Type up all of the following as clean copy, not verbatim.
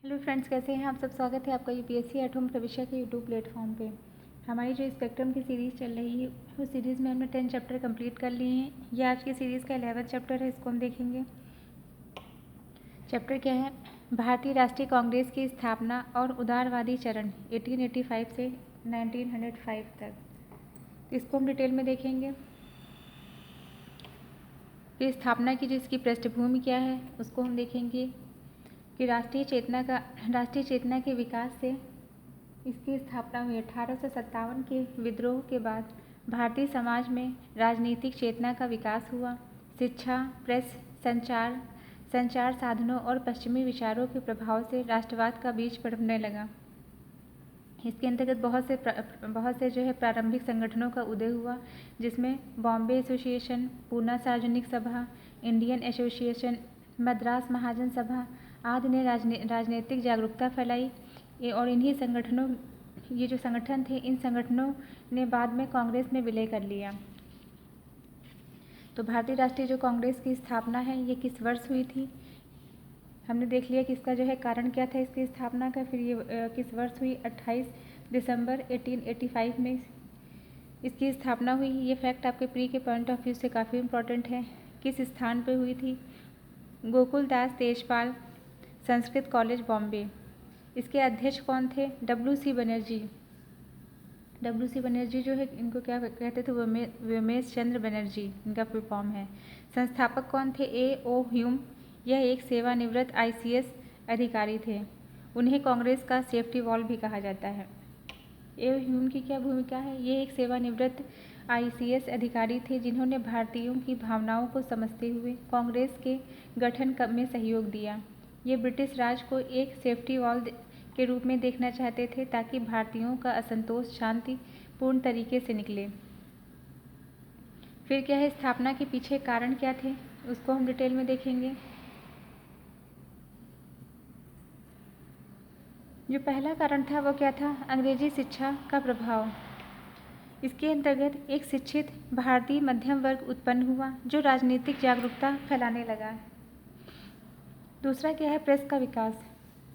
Hello friends, कैसे हैं आप सब। स्वागत है आपका यूपीएससी एट होम प्रविष्या के यूट्यूब प्लेटफॉर्म पे। हमारी जो स्पेक्ट्रम की सीरीज़ चल रही है उस सीरीज़ में हमने 10 चैप्टर कंप्लीट कर लिए हैं। ये आज की सीरीज़ का 11वां चैप्टर है, इसको हम देखेंगे। चैप्टर क्या है? भारतीय राष्ट्रीय कांग्रेस की स्थापना और उदारवादी चरण 1885 से 1905 तक। तो इसको हम डिटेल में देखेंगे। फिर स्थापना की जो इसकी पृष्ठभूमि क्या है उसको हम देखेंगे कि राष्ट्रीय चेतना के विकास से इसकी स्थापना हुई। 1857 के विद्रोह के बाद भारतीय समाज में राजनीतिक चेतना का विकास हुआ। शिक्षा, प्रेस, संचार साधनों और पश्चिमी विचारों के प्रभाव से राष्ट्रवाद का बीज पनपने लगा। इसके अंतर्गत बहुत से जो है प्रारंभिक संगठनों का उदय हुआ, जिसमें बॉम्बे एसोसिएशन, पूना सार्वजनिक सभा, इंडियन एसोसिएशन, मद्रास महाजन सभा आदि ने राजनीतिक जागरूकता फैलाई। और इन्हीं संगठनों ये जो संगठन थे, इन संगठनों ने बाद में कांग्रेस में विलय कर लिया। तो भारतीय राष्ट्रीय जो कांग्रेस की स्थापना है ये किस वर्ष हुई थी, हमने देख लिया कि इसका जो है कारण क्या था इसकी स्थापना का। फिर ये किस वर्ष हुई? 28 दिसंबर 1885 में इसकी स्थापना हुई। ये फैक्ट आपके प्री के पॉइंट ऑफ व्यू से काफ़ी इम्पोर्टेंट है। किस स्थान पे हुई थी? गोकुल दास तेजपाल संस्कृत कॉलेज, बॉम्बे। इसके अध्यक्ष कौन थे? WC बनर्जी। WC बनर्जी जो है इनको क्या कहते थे? व्योमेश चंद्र बनर्जी इनका फुल फॉर्म है। संस्थापक कौन थे? A.O. ह्यूम। यह एक सेवानिवृत्त ICS अधिकारी थे। उन्हें कांग्रेस का सेफ्टी वॉल भी कहा जाता है। A.O. ह्यूम की क्या भूमिका है? ये एक सेवानिवृत्त ICS अधिकारी थे जिन्होंने भारतीयों की भावनाओं को समझते हुए कांग्रेस के गठन में सहयोग दिया। ये ब्रिटिश राज को एक सेफ्टी वॉल के रूप में देखना चाहते थे ताकि भारतीयों का असंतोष शांतिपूर्ण तरीके से निकले। फिर क्या है, स्थापना के पीछे कारण क्या थे उसको हम डिटेल में देखेंगे। जो पहला कारण था वो क्या था? अंग्रेजी शिक्षा का प्रभाव। इसके अंतर्गत एक शिक्षित भारतीय मध्यम वर्ग उत्पन्न हुआ जो राजनीतिक जागरूकता फैलाने लगा। दूसरा क्या है? प्रेस का विकास।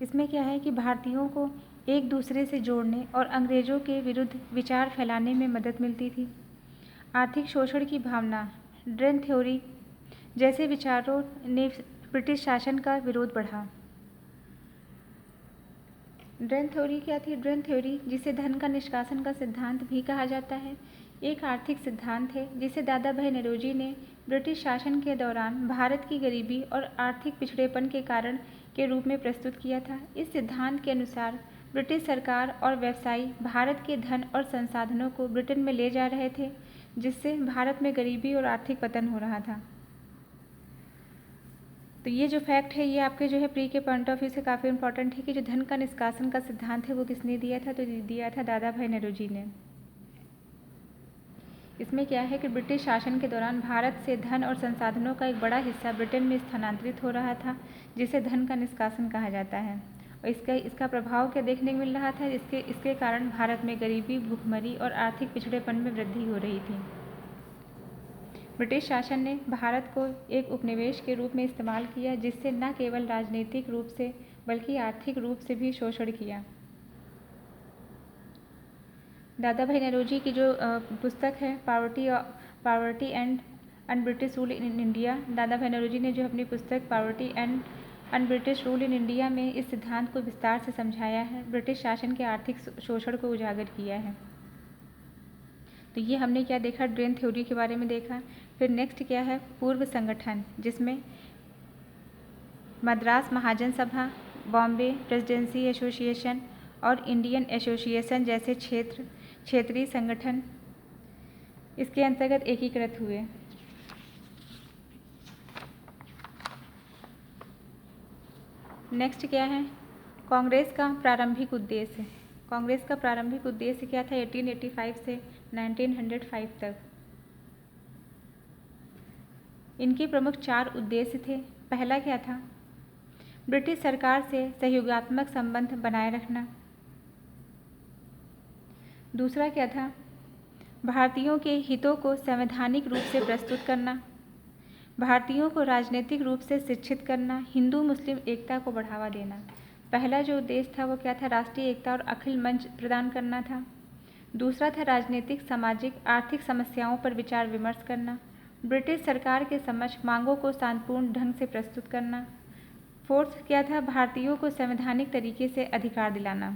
इसमें क्या है कि भारतीयों को एक दूसरे से जोड़ने और अंग्रेजों के विरुद्ध विचार फैलाने में मदद मिलती थी। आर्थिक शोषण की भावना, ड्रेन थ्योरी जैसे विचारों ने ब्रिटिश शासन का विरोध बढ़ा। ड्रेन थ्योरी क्या थी? ड्रेन थ्योरी, जिसे धन का निष्कासन का सिद्धांत भी कहा जाता है, एक आर्थिक सिद्धांत है जिसे दादा भाई नौरोजी ने ब्रिटिश शासन के दौरान भारत की गरीबी और आर्थिक पिछड़ेपन के कारण के रूप में प्रस्तुत किया था। इस सिद्धांत के अनुसार ब्रिटिश सरकार और व्यवसायी भारत के धन और संसाधनों को ब्रिटेन में ले जा रहे थे, जिससे भारत में गरीबी और आर्थिक पतन हो रहा था। तो ये जो फैक्ट है ये आपके जो है प्री के पॉइंट ऑफ व्यू से काफ़ी इंपॉर्टेंट है कि जो धन का निष्कासन का सिद्धांत है वो किसने दिया था? तो दिया था दादा भाई नौरोजी ने। इसमें क्या है कि ब्रिटिश शासन के दौरान भारत से धन और संसाधनों का एक बड़ा हिस्सा ब्रिटेन में स्थानांतरित हो रहा था, जिसे धन का निष्कासन कहा जाता है। और इसका प्रभाव क्या देखने को मिल रहा था? इसके कारण भारत में गरीबी, भुखमरी और आर्थिक पिछड़ेपन में वृद्धि हो रही थी। ब्रिटिश शासन ने भारत को एक उपनिवेश के रूप में इस्तेमाल किया, जिससे न केवल राजनीतिक रूप से बल्कि आर्थिक रूप से भी शोषण किया। दादा भाई नौरोजी की जो पुस्तक है poverty and British rule in India, दादा भाई नौरोजी ने जो अपनी पुस्तक poverty and British rule in India में इस सिद्धांत को विस्तार से समझाया है, ब्रिटिश शासन के आर्थिक शोषण को उजागर किया है। तो ये हमने क्या देखा? ड्रेन थ्योरी के बारे में देखा। फिर नेक्स्ट क्या है? पूर्व संगठन, जिसमें मद्रास महाजन सभा, बॉम्बे प्रेसिडेंसी एसोसिएशन और इंडियन एसोसिएशन जैसे क्षेत्रीय संगठन इसके अंतर्गत एकीकृत हुए। नेक्स्ट क्या है? कांग्रेस का प्रारंभिक उद्देश्य। कांग्रेस का प्रारंभिक उद्देश्य क्या था? 1885 से 1905 तक इनके प्रमुख 4 उद्देश्य थे। पहला क्या था? ब्रिटिश सरकार से सहयोगात्मक संबंध बनाए रखना। दूसरा क्या था? भारतीयों के हितों को संवैधानिक रूप से प्रस्तुत करना। भारतीयों को राजनीतिक रूप से शिक्षित करना, हिंदू मुस्लिम एकता को बढ़ावा देना। पहला जो उद्देश्य था वो क्या था, राष्ट्रीय एकता और अखिल मंच प्रदान करना था। दूसरा था राजनीतिक, सामाजिक, आर्थिक समस्याओं पर विचार विमर्श करना। ब्रिटिश सरकार के समक्ष मांगों को शांतिपूर्ण ढंग से प्रस्तुत करना। फोर्थ क्या था, भारतीयों को संवैधानिक तरीके से अधिकार दिलाना।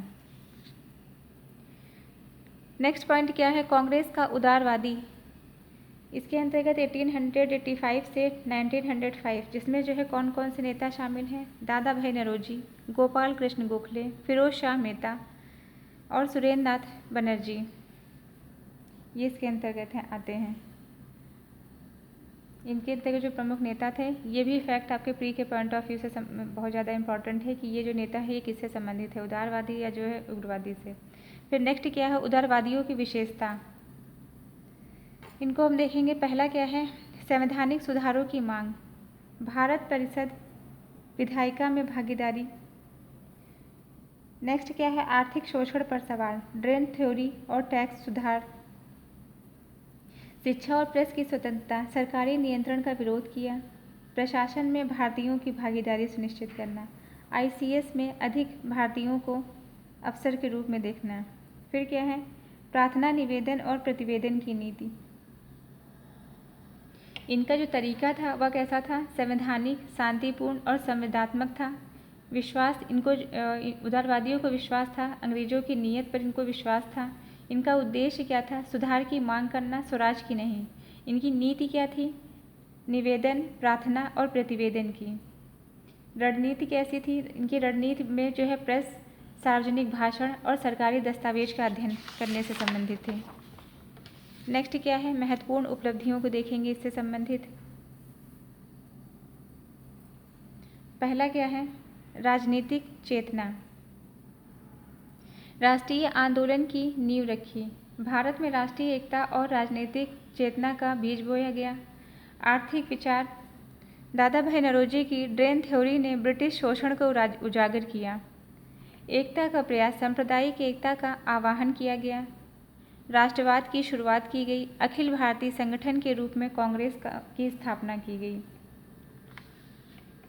नेक्स्ट पॉइंट क्या है, कांग्रेस का उदारवादी। इसके अंतर्गत 1885 से 1905 जिसमें जो है कौन कौन से नेता शामिल हैं, दादा भाई नौरोजी, गोपाल कृष्ण गोखले, फिरोज शाह मेहता और सुरेंद्र नाथ बनर्जी, ये इसके अंतर्गत आते हैं। इनके अंतर्गत जो प्रमुख नेता थे, ये भी फैक्ट आपके प्री के पॉइंट ऑफ व्यू से बहुत ज़्यादा इंपॉर्टेंट है कि ये जो नेता है ये किससे संबंधित है, उदारवादी या जो है उग्रवादी से। फिर नेक्स्ट क्या है, उदारवादियों की विशेषता, इनको हम देखेंगे। पहला क्या है, संवैधानिक सुधारों की मांग, भारत परिषद विधायिका में भागीदारी। नेक्स्ट क्या है, आर्थिक शोषण पर सवाल, ड्रेन थ्योरी और टैक्स सुधार। शिक्षा और प्रेस की स्वतंत्रता, सरकारी नियंत्रण का विरोध किया। प्रशासन में भारतीयों की भागीदारी सुनिश्चित करना। आईसीएस में अधिक भारतीयों को अफसर के रूप में देखना। फिर क्या है, प्रार्थना, निवेदन और प्रतिवेदन की नीति। इनका जो तरीका था वह कैसा था, संवैधानिक, शांतिपूर्ण और संवेदनात्मक था। विश्वास, इनको उदारवादियों को विश्वास था, अंग्रेजों की नीयत पर इनको विश्वास था। इनका उद्देश्य क्या था, सुधार की मांग करना, स्वराज की नहीं। इनकी नीति क्या थी, निवेदन, प्रार्थना और प्रतिवेदन की। रणनीति कैसी थी, इनकी रणनीति में जो है प्रेस, सार्वजनिक भाषण और सरकारी दस्तावेज का अध्ययन करने से संबंधित थे। नेक्स्ट क्या है, महत्वपूर्ण उपलब्धियों को देखेंगे इससे संबंधित। पहला क्या है, राजनीतिक चेतना, राष्ट्रीय आंदोलन की नींव रखी। भारत में राष्ट्रीय एकता और राजनीतिक चेतना का बीज बोया गया। आर्थिक विचार, दादा भाई नौरोजी की ड्रेन थ्योरी ने ब्रिटिश शोषण को उजागर किया। एकता का प्रयास, सांप्रदायिक एकता का आह्वान किया गया। राष्ट्रवाद की शुरुआत की गई। अखिल भारतीय संगठन के रूप में कांग्रेस की स्थापना की गई।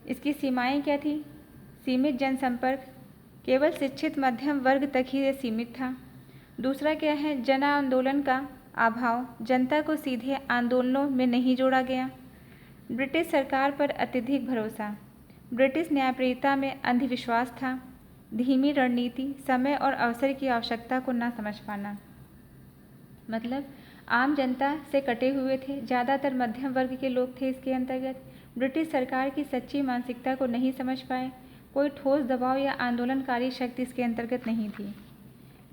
इसकी सीमाएं क्या थी, सीमित जनसंपर्क, केवल शिक्षित मध्यम वर्ग तक ही ये सीमित था। दूसरा क्या है, जन आंदोलन का अभाव, जनता को सीधे आंदोलनों में नहीं जोड़ा गया। ब्रिटिश सरकार पर अत्यधिक भरोसा, ब्रिटिश न्यायप्रियता में अंधविश्वास था। धीमी रणनीति, समय और अवसर की आवश्यकता को न समझ पाना, मतलब आम जनता से कटे हुए थे, ज़्यादातर मध्यम वर्ग के लोग थे। इसके अंतर्गत ब्रिटिश सरकार की सच्ची मानसिकता को नहीं समझ पाए। कोई ठोस दबाव या आंदोलनकारी शक्ति इसके अंतर्गत नहीं थी।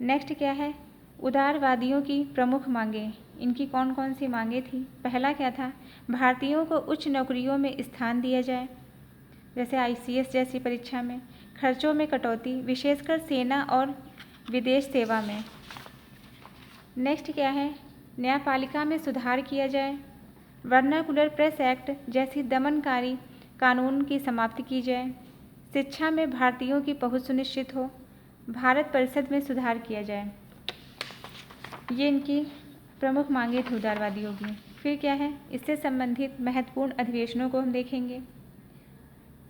नेक्स्ट क्या है, उदारवादियों की प्रमुख मांगें। इनकी कौन कौन सी मांगें थी, पहला क्या था, भारतीयों को उच्च नौकरियों में स्थान दिया जाए, जैसे आईसीएस जैसी परीक्षा में। खर्चों में कटौती, विशेषकर सेना और विदेश सेवा में। नेक्स्ट क्या है, न्यायपालिका में सुधार किया जाए। वर्नाकुलर प्रेस एक्ट जैसी दमनकारी कानून की समाप्ति की जाए। शिक्षा में भारतीयों की पहुंच सुनिश्चित हो। भारत परिषद में सुधार किया जाए। ये इनकी प्रमुख मांगें थी उदारवादियों की। फिर क्या है, इससे संबंधित महत्वपूर्ण अधिवेशनों को हम देखेंगे।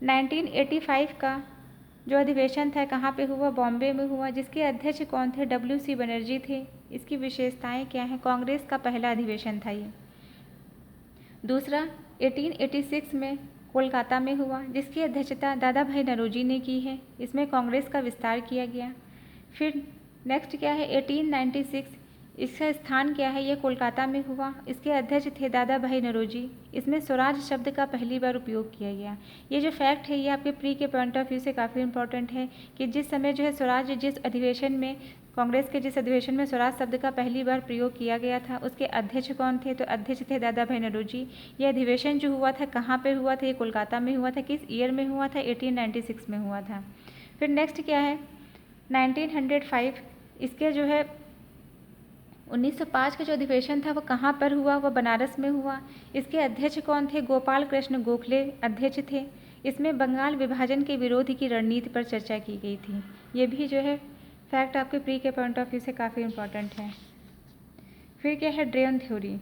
1985 का जो अधिवेशन था कहाँ पे हुआ, बॉम्बे में हुआ, जिसके अध्यक्ष कौन थे, WC बनर्जी थे। इसकी विशेषताएं क्या हैं, कांग्रेस का पहला अधिवेशन था ये। दूसरा 1886 में कोलकाता में हुआ, जिसकी अध्यक्षता दादा भाई नौरोजी ने की है। इसमें कांग्रेस का विस्तार किया गया। फिर नेक्स्ट क्या है, 1896, इसका स्थान क्या है, ये कोलकाता में हुआ। इसके अध्यक्ष थे दादा भाई नौरोजी। इसमें स्वराज शब्द का पहली बार उपयोग किया गया। ये जो फैक्ट है ये आपके प्री के पॉइंट ऑफ व्यू से काफ़ी इंपॉर्टेंट है कि जिस समय जो है स्वराज, जिस अधिवेशन में कांग्रेस के जिस अधिवेशन में स्वराज शब्द का पहली बार प्रयोग किया गया था, उसके अध्यक्ष कौन थे, तो अध्यक्ष थे दादा भाई नौरोजी। ये अधिवेशन जो हुआ था कहाँ पे हुआ था, ये कोलकाता में हुआ था। किस ईयर में हुआ था, 1896 में हुआ था। फिर नेक्स्ट क्या है, 1905, इसके जो है 1905 का जो अधिवेशन था वो कहाँ पर हुआ, वो बनारस में हुआ। इसके अध्यक्ष कौन थे, गोपाल कृष्ण गोखले अध्यक्ष थे। इसमें बंगाल विभाजन के विरोध की रणनीति पर चर्चा की गई थी। ये भी जो है फैक्ट आपके प्री के पॉइंट ऑफ व्यू से काफ़ी इंपॉर्टेंट है। फिर क्या है, ड्रेन थ्योरी।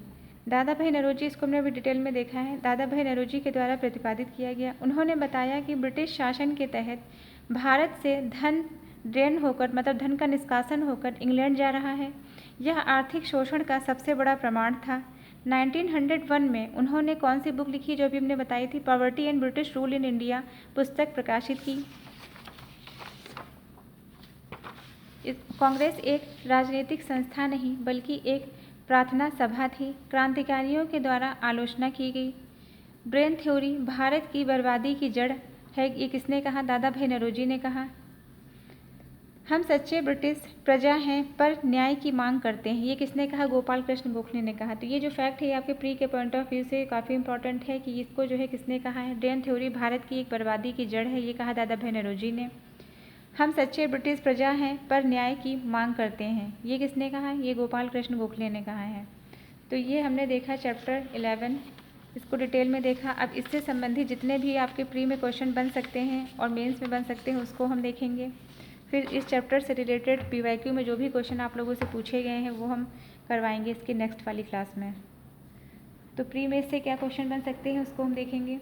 दादा भाई नौरोजी, इसको हमने अभी डिटेल में देखा है, दादा भाई नौरोजी के द्वारा प्रतिपादित किया गया। उन्होंने बताया कि ब्रिटिश शासन के तहत भारत से धन ड्रेन होकर मतलब धन का निष्कासन होकर इंग्लैंड जा रहा है। यह आर्थिक शोषण का सबसे बड़ा प्रमाण था। 1901 में उन्होंने कौन सी बुक लिखी जो अभी हमने बताई थी, poverty and British rule in India पुस्तक प्रकाशित की। कांग्रेस एक राजनीतिक संस्था नहीं बल्कि एक प्रार्थना सभा थी। क्रांतिकारियों के द्वारा आलोचना की गई। ब्रेन थ्योरी भारत की बर्बादी की जड़ है, ये किसने कहा? दादा भाई नौरोजी ने कहा। हम सच्चे ब्रिटिश प्रजा हैं पर न्याय की मांग करते हैं, ये किसने कहा? गोपाल कृष्ण गोखले ने कहा। तो ये जो फैक्ट है आपके प्री के पॉइंट ऑफ व्यू से काफ़ी इंपॉर्टेंट है कि इसको जो है किसने कहा है? ब्रेन थ्योरी भारत की एक बर्बादी की जड़ है, ये कहा दादा भाई नौरोजी ने। हम सच्चे ब्रिटिश प्रजा हैं पर न्याय की मांग करते हैं, ये किसने कहा? ये गोपाल कृष्ण गोखले ने कहा है। तो ये हमने देखा चैप्टर 11, इसको डिटेल में देखा। अब इससे संबंधित जितने भी आपके प्री में क्वेश्चन बन सकते हैं और मेंस में बन सकते हैं उसको हम देखेंगे। फिर इस चैप्टर से रिलेटेड PYQ में जो भी क्वेश्चन आप लोगों से पूछे गए हैं वो हम करवाएंगे इसकी नेक्स्ट वाली क्लास में। तो प्री में इससे क्या क्वेश्चन बन सकते हैं उसको हम देखेंगे।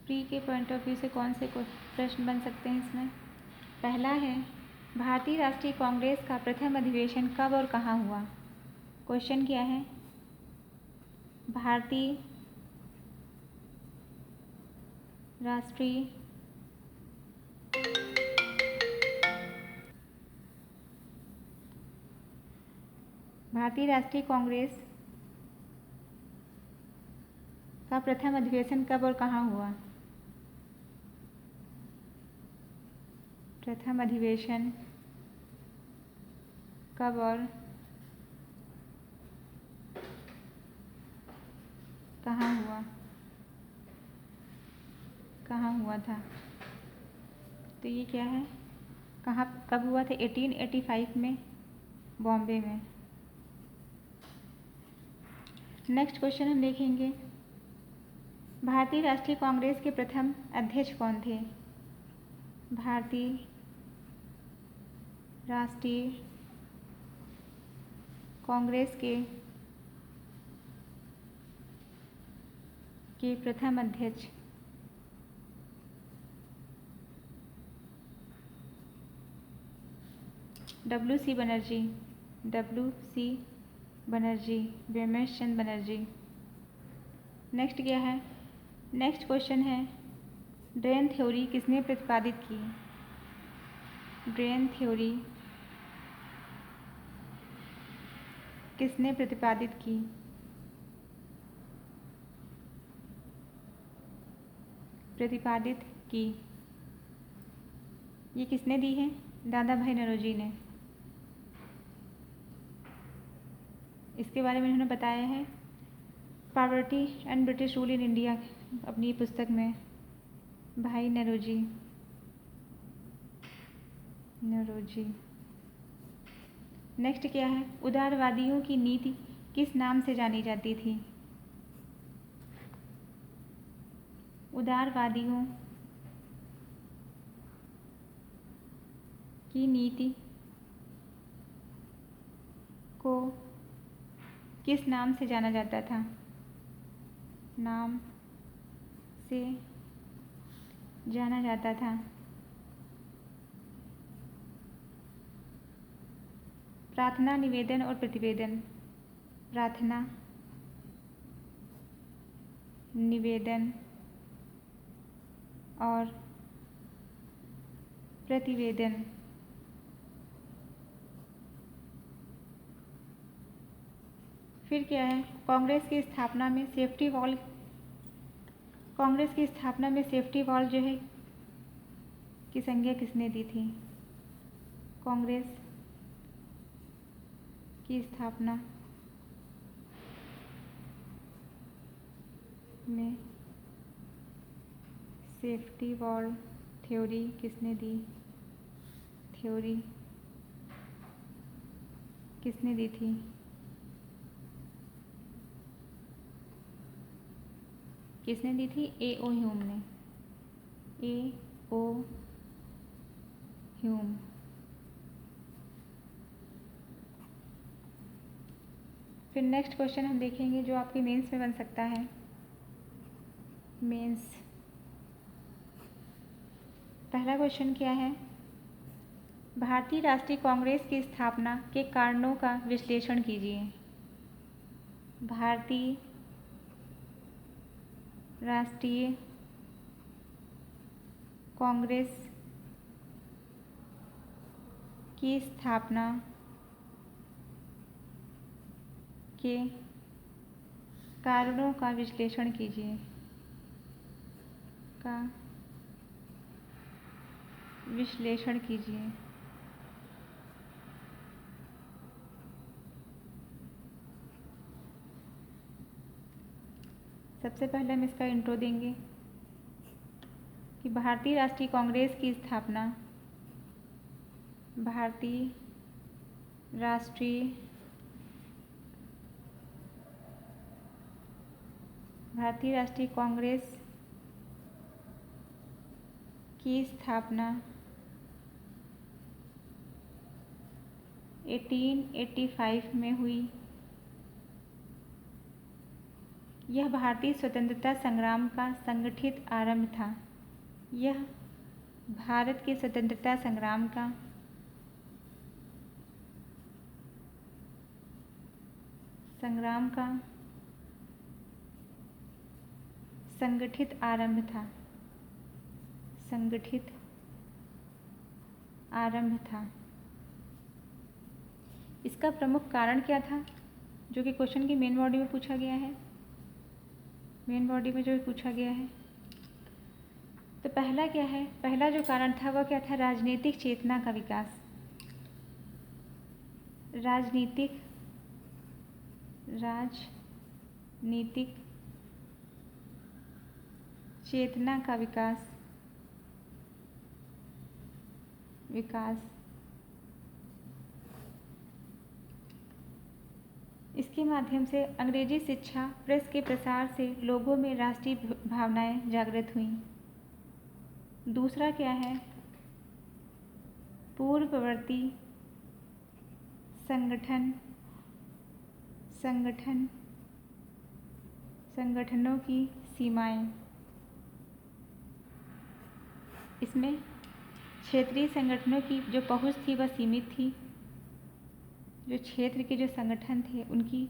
प्री के पॉइंट ऑफ व्यू से कौन से प्रश्न बन सकते हैं इसमें? पहला है, भारतीय राष्ट्रीय कांग्रेस का प्रथम अधिवेशन कब और कहाँ हुआ? क्वेश्चन क्या है? भारतीय राष्ट्रीय कांग्रेस का प्रथम अधिवेशन कब और कहाँ हुआ? प्रथम अधिवेशन कब और कहाँ हुआ? कहाँ हुआ था? तो ये क्या है? कहाँ कब हुआ था? 1885 में बॉम्बे में। नेक्स्ट क्वेश्चन हम देखेंगे, भारतीय राष्ट्रीय कांग्रेस के प्रथम अध्यक्ष कौन थे? भारतीय राष्ट्रीय कांग्रेस के प्रथम अध्यक्ष WC बनर्जी, व्योमेश चंद्र बनर्जी। नेक्स्ट क्या है? नेक्स्ट क्वेश्चन है, ब्रेन थ्योरी किसने प्रतिपादित की? ब्रेन थ्योरी किसने प्रतिपादित की? ये किसने दी है? दादा भाई नौरोजी ने। इसके बारे में उन्होंने बताया है poverty and British rule in India अपनी पुस्तक में। भाई नौरोजी। नेक्स्ट क्या है? उदारवादियों की नीति किस नाम से जानी जाती थी? उदारवादियों की नीति को किस नाम से जाना जाता था? नाम से जाना जाता था। प्रार्थना, निवेदन और प्रतिवेदन। प्रार्थना, निवेदन और प्रतिवेदन। फिर क्या है? कांग्रेस की स्थापना में सेफ्टी वॉल जो है की संज्ञा किसने दी थी? कांग्रेस की स्थापना में सेफ्टी वॉल थ्योरी किसने दी? थी? किसने दी थी? A.O. ह्यूम ने। A.O. ह्यूम। फिर नेक्स्ट क्वेश्चन हम देखेंगे जो आपके मेंस में बन सकता है। मेंस। पहला क्वेश्चन क्या है? भारतीय राष्ट्रीय कांग्रेस की स्थापना के कारणों का विश्लेषण कीजिए। भारतीय राष्ट्रीय कांग्रेस की स्थापना के कारणों का विश्लेषण कीजिए। का विश्लेषण कीजिए। सबसे पहले हम इसका इंट्रो देंगे कि भारतीय राष्ट्रीय कांग्रेस की स्थापना भारतीय राष्ट्रीय कांग्रेस की स्थापना 1885 में हुई। यह भारतीय स्वतंत्रता संग्राम का संगठित आरंभ था। यह भारत के स्वतंत्रता संग्राम का संगठित आरंभ था। इसका प्रमुख कारण क्या था, जो कि क्वेश्चन की मेन बॉडी में पूछा गया है। मेन बॉडी में जो पूछा गया है, तो पहला क्या है? पहला जो कारण था वह क्या था? राजनीतिक चेतना का विकास। राजनीतिक चेतना का विकास। इसके माध्यम से अंग्रेजी शिक्षा, प्रेस के प्रसार से लोगों में राष्ट्रीय भावनाएं जागृत हुईं। दूसरा क्या है? पूर्ववर्ती संगठनों की सीमाएं। इसमें क्षेत्रीय संगठनों की जो पहुंच थी वह सीमित थी। जो क्षेत्र के जो संगठन थे उनकी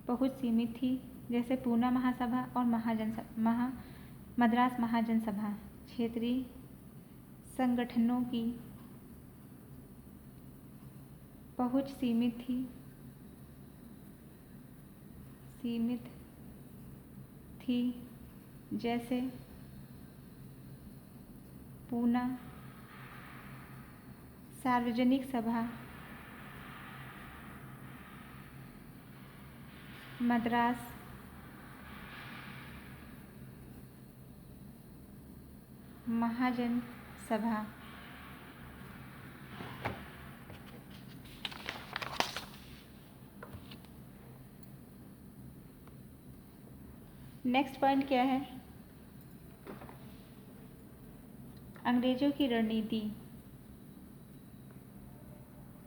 पहुंच सीमित थी, जैसे पूना महासभा और मद्रास महाजनसभा। क्षेत्रीय संगठनों की पहुंच सीमित थी, जैसे पूना सार्वजनिक सभा, मद्रास महाजन सभा। नेक्स्ट पॉइंट क्या है? अंग्रेजों की रणनीति।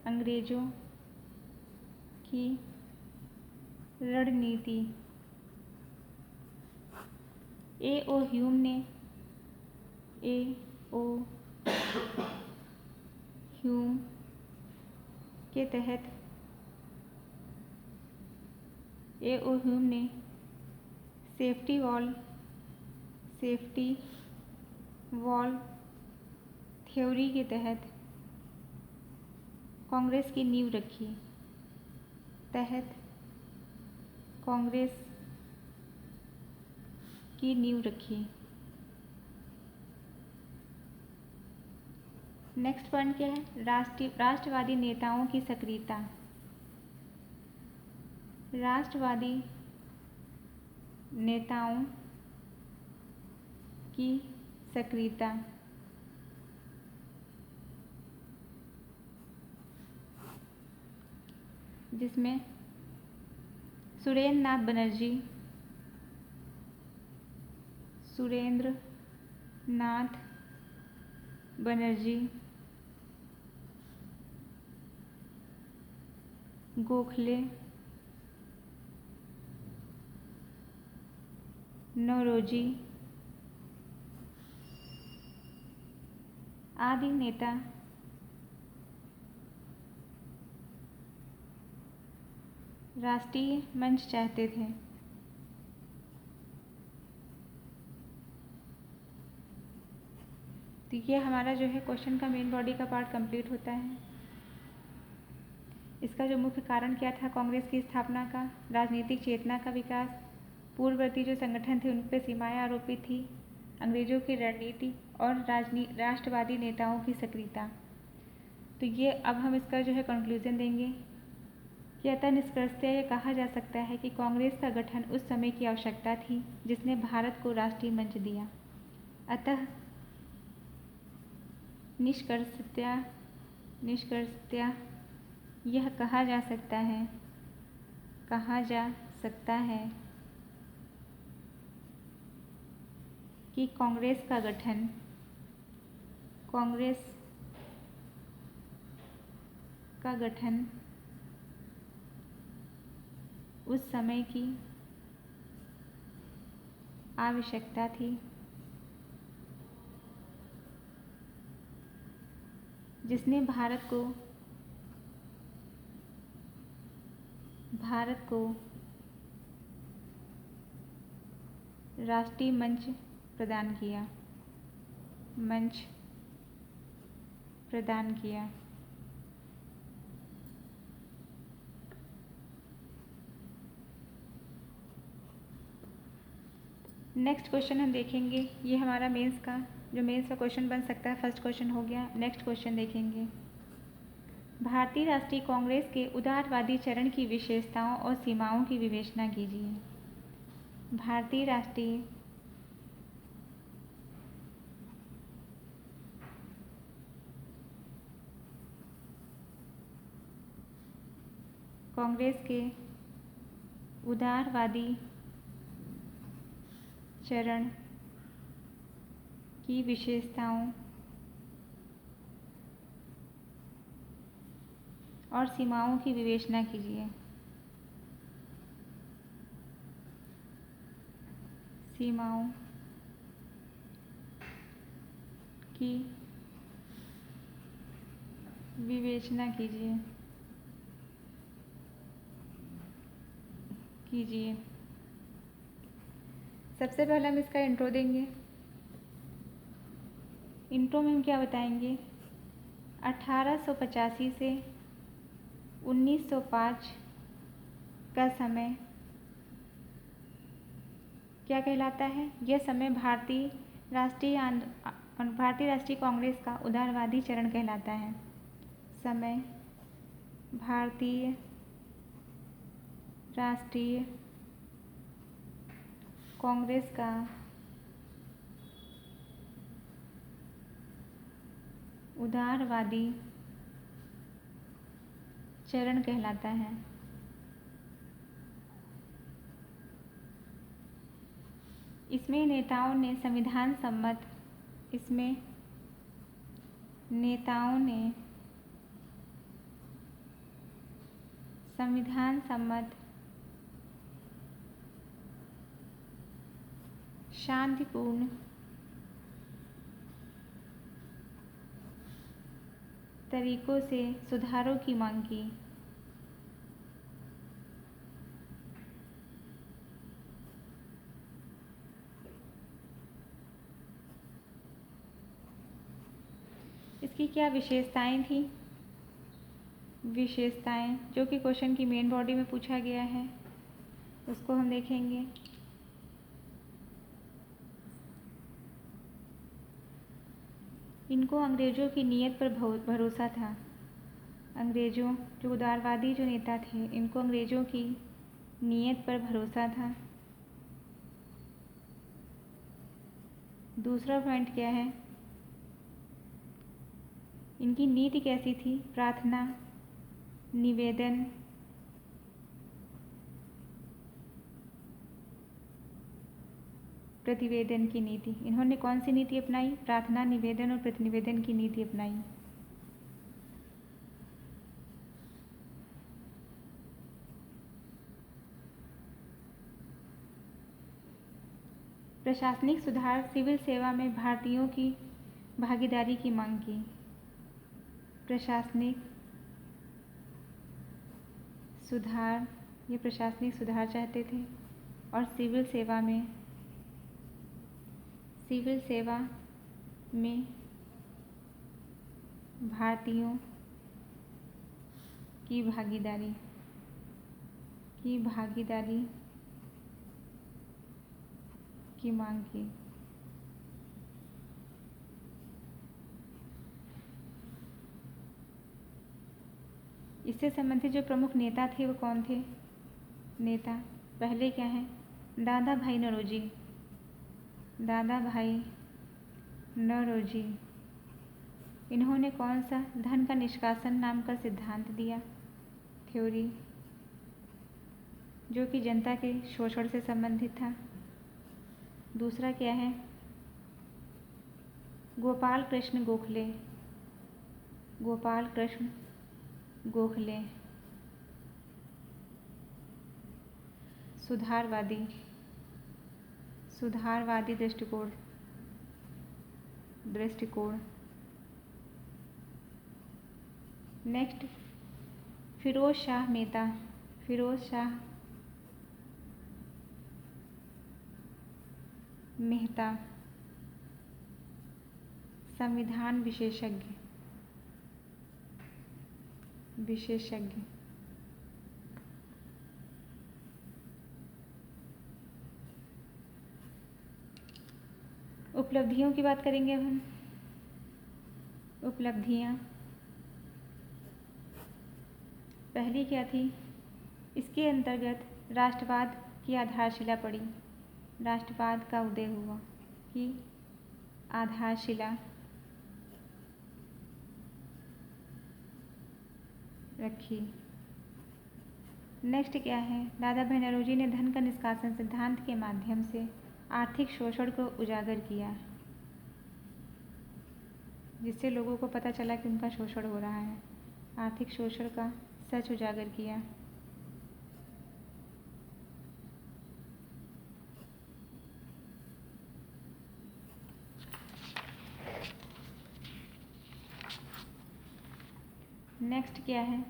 अंग्रेजों की रणनीति। A.O. ह्यूम के तहत A.O. ह्यूम ने सेफ्टी वॉल थ्योरी के तहत कांग्रेस की नींव रखी। नेक्स्ट पॉइंट क्या है? राष्ट्रवादी नेताओं की सक्रियता। राष्ट्रवादी नेताओं की सक्रियता। जिसमें सुरेंद्र नाथ बनर्जी, गोखले, नौरोजी आदि नेता राष्ट्रीय मंच चाहते थे। तो ये हमारा जो है क्वेश्चन का मेन बॉडी का पार्ट कंप्लीट होता है। इसका जो मुख्य कारण क्या था कांग्रेस की स्थापना का? राजनीतिक चेतना का विकास, पूर्ववर्ती जो संगठन थे उन पर सीमाएं आरोपित थी, अंग्रेजों की रणनीति और राष्ट्रवादी नेताओं की सक्रियता। तो ये अब हम इसका जो है कंक्लूजन देंगे कि अतः निष्कर्षतः यह कहा जा सकता है कि कांग्रेस का गठन उस समय की आवश्यकता थी जिसने भारत को राष्ट्रीय मंच दिया। अतः निष्कर्षतः यह कहा जा सकता है कि कांग्रेस का गठन उस समय की आवश्यकता थी जिसने भारत को राष्ट्रीय मंच प्रदान किया। नेक्स्ट क्वेश्चन हम देखेंगे, ये हमारा मेंस का क्वेश्चन बन सकता है। फर्स्ट क्वेश्चन हो गया। नेक्स्ट क्वेश्चन देखेंगे, भारतीय राष्ट्रीय कांग्रेस के उदारवादी चरण की विशेषताओं और सीमाओं की विवेचना कीजिए। भारतीय राष्ट्रीय कांग्रेस के उदारवादी चरण की विशेषताओं और सीमाओं की विवेचना कीजिए। सीमाओं की विवेचना कीजिए। सबसे पहले हम इसका इंट्रो देंगे। इंट्रो में हम क्या बताएंगे? 1885 से 1905 का समय क्या कहलाता है? यह समय भारतीय राष्ट्रीय कांग्रेस का उदारवादी चरण कहलाता है। समय भारतीय राष्ट्रीय कांग्रेस का उदारवादी चरण कहलाता है। इसमें नेताओं ने संविधान सम्मत शांतिपूर्ण तरीकों से सुधारों की मांग की। इसकी क्या विशेषताएं थी? विशेषताएं जो कि क्वेश्चन की मेन बॉडी में पूछा गया है, उसको हम देखेंगे। इनको अंग्रेजों की नीयत पर भरोसा था। अंग्रेजों जो उदारवादी जो नेता थे, इनको अंग्रेजों की नीयत पर भरोसा था। दूसरा पॉइंट क्या है? इनकी नीति कैसी थी? प्रार्थना, निवेदन, प्रतिवेदन की नीति। इन्होंने कौन सी नीति अपनाई? प्रार्थना, निवेदन और प्रतिनिवेदन की नीति अपनाई। प्रशासनिक सुधार, सिविल सेवा में भारतीयों की भागीदारी की मांग की। प्रशासनिक सुधार, ये प्रशासनिक सुधार चाहते थे। और सिविल सेवा में भारतीयों की भागीदारी की मांग की। इससे संबंधित जो प्रमुख नेता थे वो कौन थे? नेता पहले क्या हैं? दादा भाई नौरोजी। इन्होंने कौन सा धन का निष्कासन नाम का सिद्धांत दिया, थ्योरी, जो कि जनता के शोषण से संबंधित था। दूसरा क्या है? गोपाल कृष्ण गोखले, सुधारवादी दृष्टिकोण। नेक्स्ट, फिरोज शाह मेहता, संविधान विशेषज्ञ। उपलब्धियों की बात करेंगे अब हम। उपलब्धियाँ पहली क्या थी? इसके अंतर्गत राष्ट्रवाद की आधारशिला पड़ी, राष्ट्रवाद का उदय हुआ की आधारशिला रखी। नेक्स्ट क्या है? दादा भाई नौरोजी ने धन का निष्कासन सिद्धांत के माध्यम से आर्थिक शोषण को उजागर किया, जिससे लोगों को पता चला कि उनका शोषण हो रहा है। आर्थिक शोषण का सच उजागर किया। नेक्स्ट क्या है?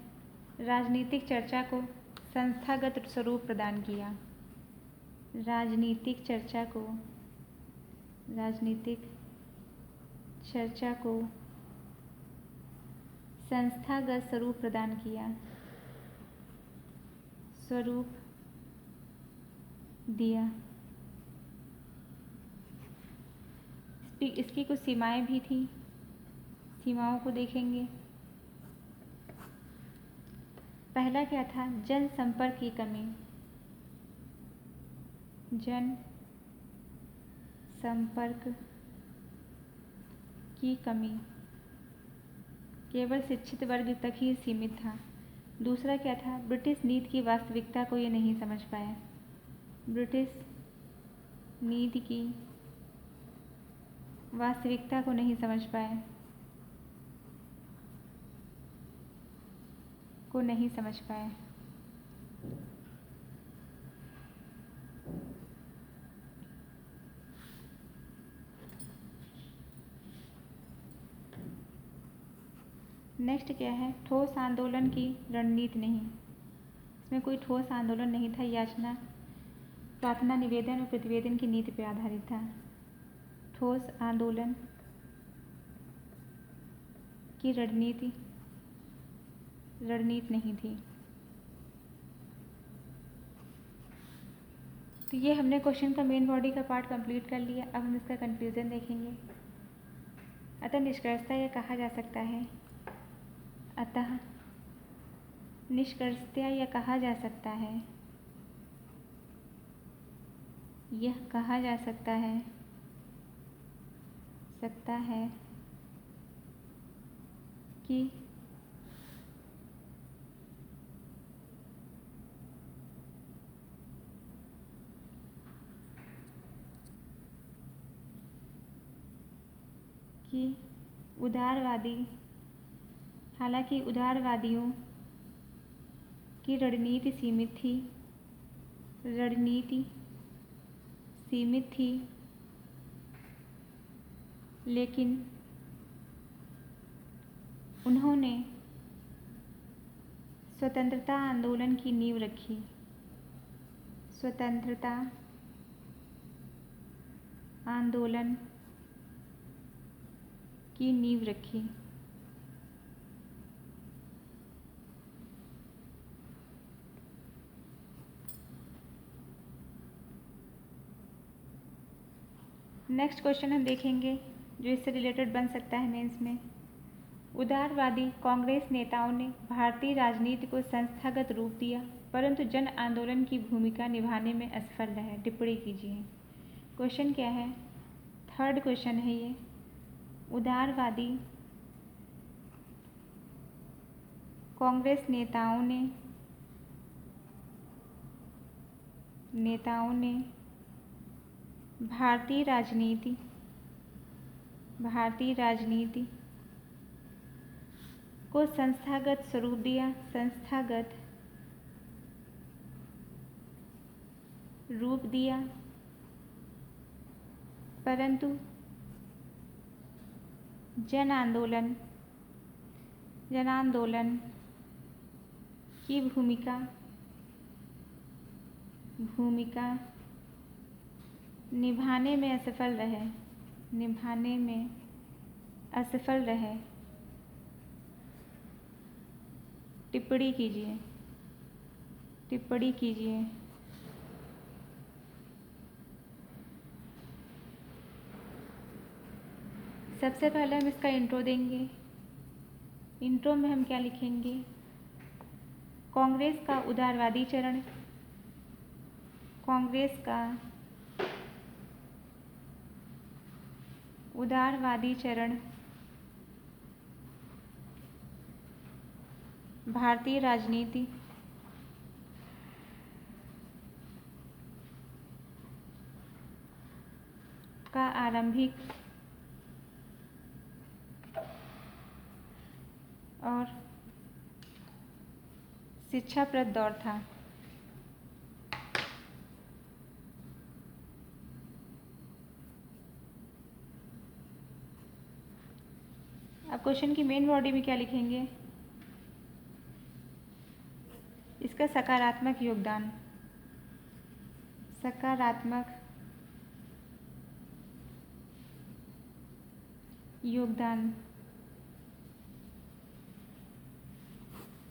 राजनीतिक चर्चा को संस्थागत स्वरूप प्रदान किया। राजनीतिक चर्चा को संस्थागत स्वरूप प्रदान किया, स्वरूप दिया। इसकी कुछ सीमाएं भी थी, सीमाओं को देखेंगे। पहला क्या था? जनसंपर्क की कमी। जनसंपर्क की कमी केवल शिक्षित वर्ग तक ही सीमित था। दूसरा क्या था? ब्रिटिश नीति की वास्तविकता को ये नहीं समझ पाया। ब्रिटिश नीति की वास्तविकता को नहीं समझ पाए, नेक्स्ट क्या है? ठोस आंदोलन की रणनीति नहीं। इसमें कोई ठोस आंदोलन नहीं था, याचना, प्रार्थना, निवेदन और प्रतिवेदन की नीति पर आधारित था। ठोस आंदोलन की रणनीति नहीं थी। तो ये हमने क्वेश्चन का मेन बॉडी का पार्ट कंप्लीट कर लिया। अब हम इसका कंक्लूजन देखेंगे। अतः निष्कर्षतः यह कहा जा सकता है, यह कहा जा सकता है कि हालांकि उदारवादियों की रणनीति सीमित थी, लेकिन उन्होंने स्वतंत्रता आंदोलन की नींव रखी। स्वतंत्रता आंदोलन की नींव रखी। नेक्स्ट क्वेश्चन हम देखेंगे जो इससे रिलेटेड बन सकता है मेंस में। उदारवादी कांग्रेस नेताओं ने भारतीय राजनीति को संस्थागत रूप दिया परंतु जन आंदोलन की भूमिका निभाने में असफल रहे। टिप्पणी कीजिए। क्वेश्चन क्या है? थर्ड क्वेश्चन है ये। उदारवादी कांग्रेस नेताओं ने भारतीय राजनीति को संस्थागत स्वरूप दिया, संस्थागत रूप दिया परंतु जन आंदोलन की भूमिका निभाने में असफल रहे। टिप्पणी कीजिए। सबसे पहले हम इसका इंट्रो देंगे। इंट्रो में हम क्या लिखेंगे? कांग्रेस का उदारवादी चरण, कांग्रेस का उदारवादी चरण भारतीय राजनीति का आरंभिक और शिक्षाप्रद दौर था। अब क्वेश्चन की मेन बॉडी में क्या लिखेंगे? इसका सकारात्मक योगदान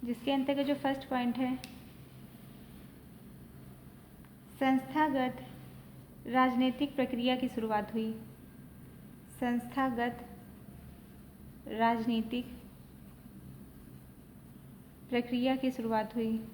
जिसके अंतर्गत जो फर्स्ट पॉइंट है, संस्थागत राजनीतिक प्रक्रिया की शुरुआत हुई। संस्थागत राजनीतिक प्रक्रिया की शुरुआत हुई।